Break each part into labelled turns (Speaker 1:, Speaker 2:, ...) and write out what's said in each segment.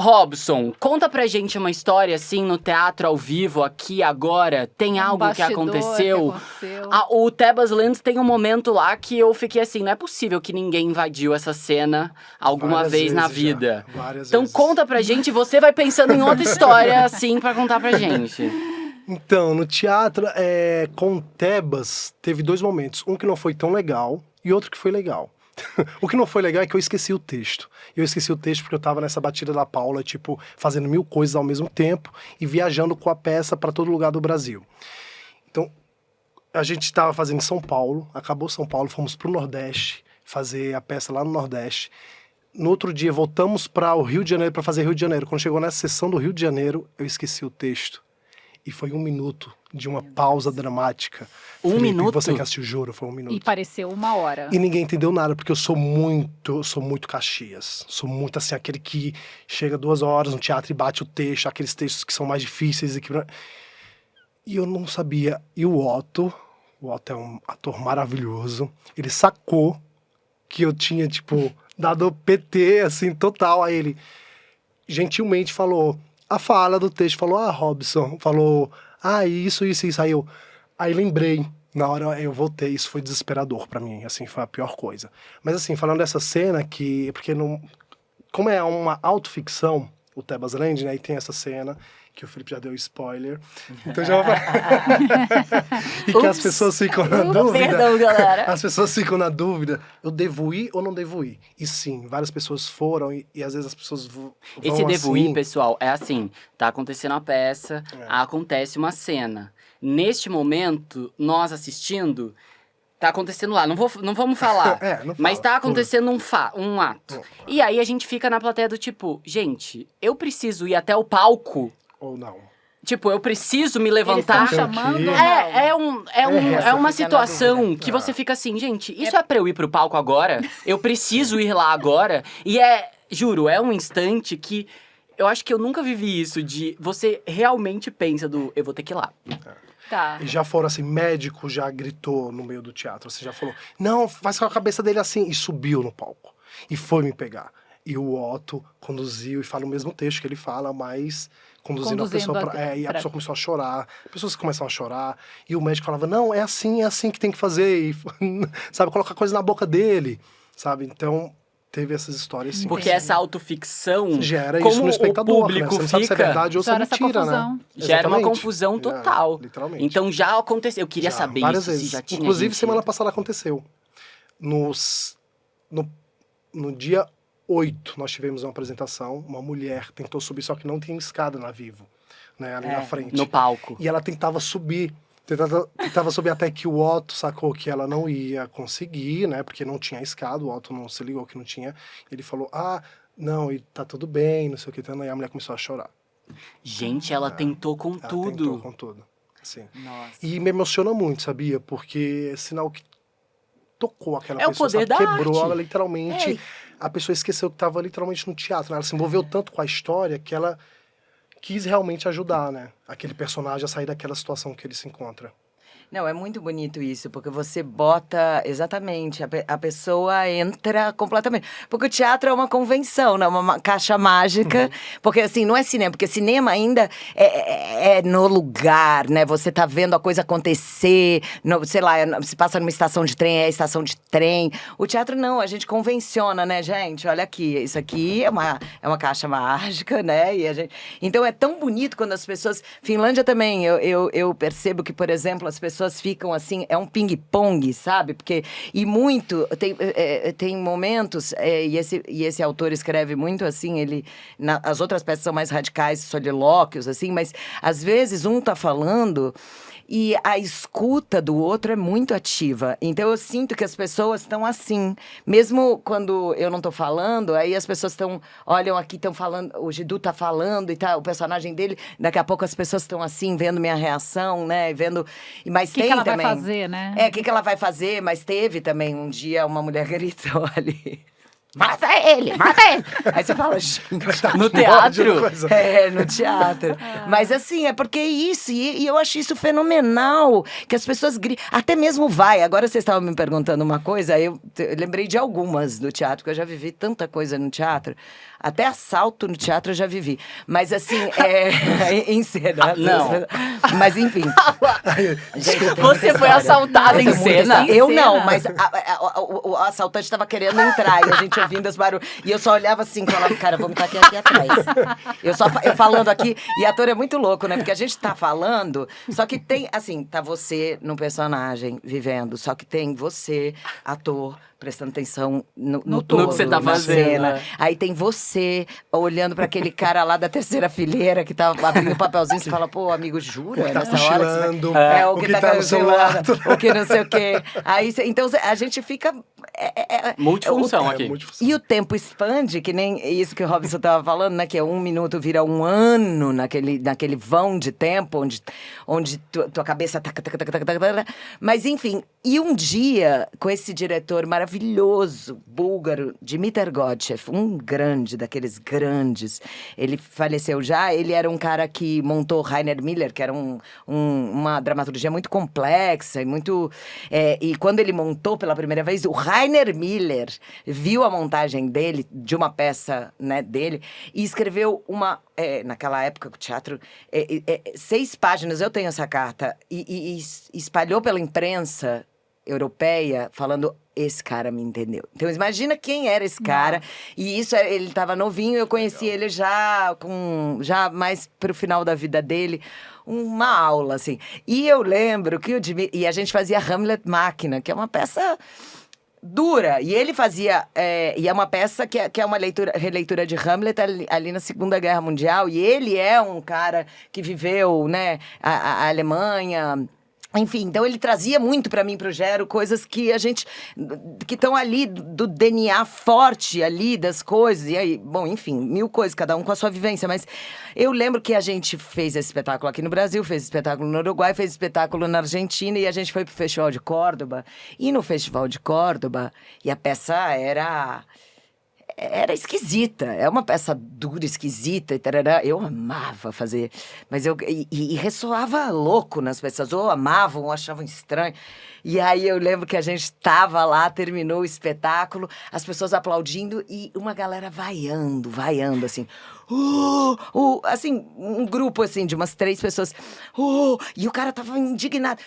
Speaker 1: Robson, conta pra gente uma história, assim, no teatro ao vivo, aqui, agora. Tem algo que aconteceu? O Tebas Lands tem um momento lá que eu fiquei assim, não é possível que ninguém invadiu essa cena alguma vez na vida. Então conta pra gente, você vai pensando em outra história, assim, pra contar pra gente.
Speaker 2: Então, no teatro, com o Tebas, teve 2 momentos. Um que não foi tão legal e outro que foi legal. O que não foi legal é que eu esqueci o texto. Eu esqueci o texto porque eu tava nessa batida da Paula, tipo, fazendo 1000 coisas ao mesmo tempo e viajando com a peça pra todo lugar do Brasil. Então, a gente tava fazendo em São Paulo, acabou São Paulo, fomos pro Nordeste, fazer a peça lá no Nordeste. No outro dia, voltamos para o Rio de Janeiro pra fazer Rio de Janeiro. Quando chegou nessa sessão do Rio de Janeiro, eu esqueci o texto. E foi 1 minuto de uma pausa dramática.
Speaker 1: 1 minuto?
Speaker 2: Você que assistiu, juro, foi 1 minuto.
Speaker 3: E pareceu 1 hora.
Speaker 2: E ninguém entendeu nada, porque eu sou muito Caxias. Sou muito, assim, aquele que chega 2 horas no teatro e bate o texto, aqueles textos que são mais difíceis. E eu não sabia. E o Otto é um ator maravilhoso, ele sacou que eu tinha, tipo, dado PT, assim, total. Aí ele gentilmente falou a fala do texto, falou, Robson, falou, isso. Aí lembrei, na hora eu voltei, isso foi desesperador pra mim, assim, foi a pior coisa. Mas assim, falando dessa cena, porque não, como é uma autoficção, o Tebas Land, né, e tem essa cena, que o Felipe já deu spoiler, então já vou e que as pessoas ficam na dúvida.
Speaker 3: Perdão, galera.
Speaker 2: As pessoas ficam na dúvida, eu devo ir ou não devo ir? E sim, várias pessoas foram e às vezes as pessoas vão
Speaker 1: Esse devo
Speaker 2: assim.
Speaker 1: ir, pessoal, é assim, tá acontecendo a peça, acontece uma cena. Neste momento, nós assistindo, tá acontecendo lá, não vamos falar,
Speaker 2: não
Speaker 1: mas
Speaker 2: fala.
Speaker 1: tá acontecendo um ato. E aí a gente fica na plateia do tipo, gente, eu preciso ir até o palco?
Speaker 2: Ou não.
Speaker 1: Tipo, eu preciso me levantar.
Speaker 3: Eles estão chamando ou não?
Speaker 1: É uma situação
Speaker 3: dúvida.
Speaker 1: que você fica assim, gente, isso é pra eu ir pro palco agora? Eu preciso ir lá agora? E juro, é um instante que eu acho que eu nunca vivi isso de você realmente pensa eu vou ter que ir lá.
Speaker 3: Tá.
Speaker 2: E já foram assim, médico já gritou no meio do teatro, você já falou, não, faz com a cabeça dele assim, e subiu no palco. E foi me pegar. E o Otto conduziu e fala o mesmo texto que ele fala, mas conduzindo a pessoa e a pessoa começou a chorar, pessoas começam a chorar, e o médico falava, não, é assim que tem que fazer, e, sabe, colocar coisa na boca dele, sabe, então teve essas histórias sim.
Speaker 1: Porque essa autoficção,
Speaker 2: gera
Speaker 1: como
Speaker 2: isso no espectador,
Speaker 1: o público
Speaker 2: né? Você não sabe se é verdade ou se é
Speaker 3: gera essa
Speaker 2: mentira,
Speaker 3: confusão.
Speaker 2: né?
Speaker 1: Gera uma
Speaker 2: Exatamente.
Speaker 1: confusão total.
Speaker 2: Literalmente.
Speaker 1: Então já aconteceu, eu queria saber
Speaker 2: várias
Speaker 1: isso,
Speaker 2: vezes.
Speaker 1: se já tinha
Speaker 2: Inclusive,
Speaker 1: gente...
Speaker 2: semana passada aconteceu. No dia 8, nós tivemos uma apresentação, uma mulher tentou subir, só que não tinha escada na Vivo, né, ali na frente.
Speaker 1: No palco.
Speaker 2: E ela tentava subir até que o Otto sacou que ela não ia conseguir, né, porque não tinha escada, o Otto não se ligou que não tinha. Ele falou, não, e tá tudo bem, não sei o que, e a mulher começou a chorar.
Speaker 1: Gente, ela tentou com tudo.
Speaker 2: Tentou com tudo, assim.
Speaker 1: Nossa.
Speaker 2: E me emociona muito, sabia? Porque é sinal que tocou aquela pessoa,
Speaker 1: o poder
Speaker 2: sabe?
Speaker 1: da
Speaker 2: Quebrou
Speaker 1: arte.
Speaker 2: ela literalmente. A pessoa esqueceu que estava literalmente no teatro, né? Ela se envolveu tanto com a história que ela quis realmente ajudar, né? Aquele personagem a sair daquela situação que ele se encontra.
Speaker 4: Não, é muito bonito isso, porque você bota, exatamente, a pessoa entra completamente. Porque o teatro é uma convenção, né? Uma caixa mágica, porque assim, não é cinema, porque cinema ainda é no lugar, né? Você tá vendo a coisa acontecer, sei lá, se passa numa estação de trem, é estação de trem. O teatro não, a gente convenciona, né, gente? Olha aqui, isso aqui é uma caixa mágica, né? E a gente... Então é tão bonito quando as pessoas... Finlândia também, eu percebo que, por exemplo, as pessoas ficam assim, é um ping-pong, sabe? Porque, e muito, tem momentos, e esse autor escreve muito assim, as outras peças são mais radicais, solilóquios, assim, mas às vezes um tá falando e a escuta do outro é muito ativa. Então eu sinto que as pessoas estão assim, mesmo quando eu não tô falando, aí as pessoas olham aqui, estão falando, o Gidu tá falando e tá, o personagem dele, daqui a pouco as pessoas estão assim, vendo minha reação, né, vendo... Mas
Speaker 3: O que ela vai fazer, né?
Speaker 4: O que ela vai fazer, mas teve também um dia uma mulher gritou ali. mata ele, mata ele. Aí você fala, gente,
Speaker 1: No teatro?
Speaker 4: no teatro. Mas assim, é porque é isso, e eu acho isso fenomenal, que as pessoas gritam, até mesmo vai. Agora vocês estavam me perguntando uma coisa, eu lembrei de algumas do teatro, que eu já vivi tanta coisa no teatro, até assalto no teatro eu já vivi. Mas assim, em cena.
Speaker 1: Não.
Speaker 4: Mas enfim. Gente, tem muita
Speaker 1: Você foi
Speaker 4: história.
Speaker 1: assaltada em
Speaker 4: Muita
Speaker 1: cena?
Speaker 4: história. Eu
Speaker 3: Em
Speaker 4: não,
Speaker 3: cena?
Speaker 4: mas o assaltante estava querendo entrar e a gente ouvindo os barulhos. E eu só olhava assim, falava, cara, vou me estar aqui atrás. Eu falando aqui, e ator é muito louco, né? Porque a gente tá falando, só que tem, assim, tá você no personagem, vivendo, só que tem você, ator, prestando atenção no todo,
Speaker 1: No que você tá
Speaker 4: na
Speaker 1: fazendo,
Speaker 4: cena.
Speaker 1: né?
Speaker 4: Aí tem você olhando pra aquele cara lá da terceira fileira que tá abrindo o papelzinho, você fala, pô, amigo, jura?
Speaker 2: O que tá
Speaker 4: Nessa hora que você vai-
Speaker 2: cochilando,
Speaker 4: o que tá
Speaker 2: no celular.
Speaker 4: cochilando, o que não sei o quê. Aí, então, a gente fica...
Speaker 1: Multifunção aqui.
Speaker 4: E o tempo expande, que nem isso que o Robson estava falando, né? Que é 1 minuto vira 1 ano naquele vão de tempo, onde tua cabeça... Mas, enfim, e um dia, com esse diretor maravilhoso, búlgaro, Dimitar Gotchev, um grande, daqueles grandes, ele faleceu já, ele era um cara que montou Rainer Miller, que era uma dramaturgia muito complexa e muito... e quando ele montou pela primeira vez, o Rainer Miller viu a montagem dele, de uma peça, né, dele, e escreveu naquela época, o teatro, 6 páginas, eu tenho essa carta, e espalhou pela imprensa europeia, falando, esse cara me entendeu. Então, imagina quem era esse cara. E isso, ele estava novinho, eu conheci ele já mais pro final da vida dele. Uma aula, assim. E eu lembro que e a gente fazia Hamlet Máquina, que é uma peça dura. E ele fazia... e é uma peça que é uma releitura de Hamlet ali na Segunda Guerra Mundial. E ele é um cara que viveu, né, a Alemanha... Enfim, então ele trazia muito pra mim, pro Gero, coisas que que estão ali, do DNA forte ali das coisas. E aí, bom, enfim, 1000 coisas, cada um com a sua vivência. Mas eu lembro que a gente fez esse espetáculo aqui no Brasil, fez espetáculo no Uruguai, fez espetáculo na Argentina, e a gente foi pro Festival de Córdoba. E no Festival de Córdoba, e a peça era esquisita, é uma peça dura, esquisita, e tarará. Eu amava fazer, mas e ressoava louco nas pessoas, ou amavam, ou achavam estranho. E aí eu lembro que a gente tava lá, terminou o espetáculo, as pessoas aplaudindo e uma galera vaiando, assim. Assim, um grupo assim, de umas 3 pessoas. E o cara tava indignado.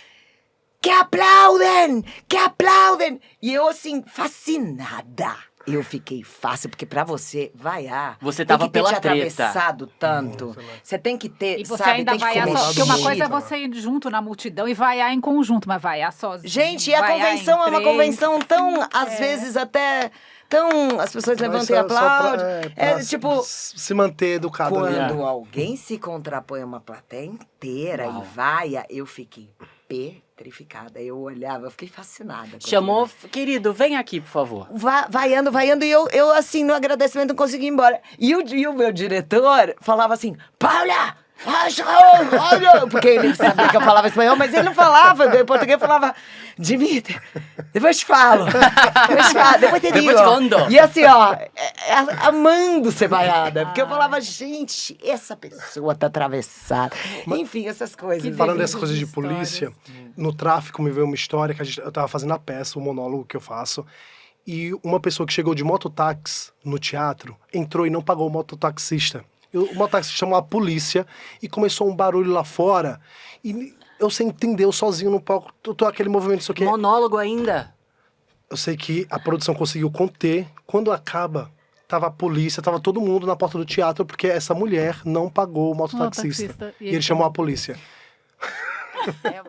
Speaker 4: Que aplaudem! Que aplaudem! E eu, assim, fascinada. Eu fiquei fácil, porque pra você vaiar...
Speaker 1: Você tava pela
Speaker 4: tem que ter te
Speaker 1: treta.
Speaker 4: atravessado tanto. Você tem que ter,
Speaker 3: E você
Speaker 4: sabe,
Speaker 3: ainda
Speaker 4: tem que
Speaker 3: vaiar
Speaker 4: comer
Speaker 3: só. Porque uma
Speaker 4: xixi.
Speaker 3: coisa é você ir junto na multidão e vaiar em conjunto, mas vaiar sozinho.
Speaker 4: Gente, e a
Speaker 3: vaiar
Speaker 4: convenção
Speaker 3: em
Speaker 4: é uma
Speaker 3: 3.
Speaker 4: convenção tão, às vezes, até... Tão, as pessoas levantam e aplaudem. Tipo...
Speaker 2: Se manter educado ali.
Speaker 4: Quando alguém se contrapõe a uma plateia inteira e vaia, eu fiquei petrificada. Eu olhava, eu fiquei fascinada. com
Speaker 1: Chamou,
Speaker 4: aquilo.
Speaker 1: querido, vem aqui, por favor.
Speaker 4: Vaiando, e eu, assim, no agradecimento, não consegui ir embora. E o meu diretor falava assim, Paula! Olha! Porque ele sabia que eu falava espanhol, mas ele não falava. Em português falava, Dimitar, depois te falo. Depois te digo.
Speaker 1: Depois te conto.
Speaker 4: E assim, ó, amando ser vaiada. Porque eu falava, gente, essa pessoa tá atravessada. Enfim, essas coisas.
Speaker 2: Falando dessas coisas de polícia, no tráfico me veio uma história que eu tava fazendo a peça, o monólogo que eu faço. E uma pessoa que chegou de mototáxi no teatro entrou e não pagou o mototaxista. O mototaxista chamou a polícia e começou um barulho lá fora. E eu sem entender, eu sozinho no palco, tô aquele movimento, isso aqui.
Speaker 1: Monólogo ainda.
Speaker 2: Eu sei que a produção conseguiu conter. Quando acaba, tava a polícia, tava todo mundo na porta do teatro, porque essa mulher não pagou o mototaxista.
Speaker 3: Mototaxista.
Speaker 2: E ele chamou a polícia.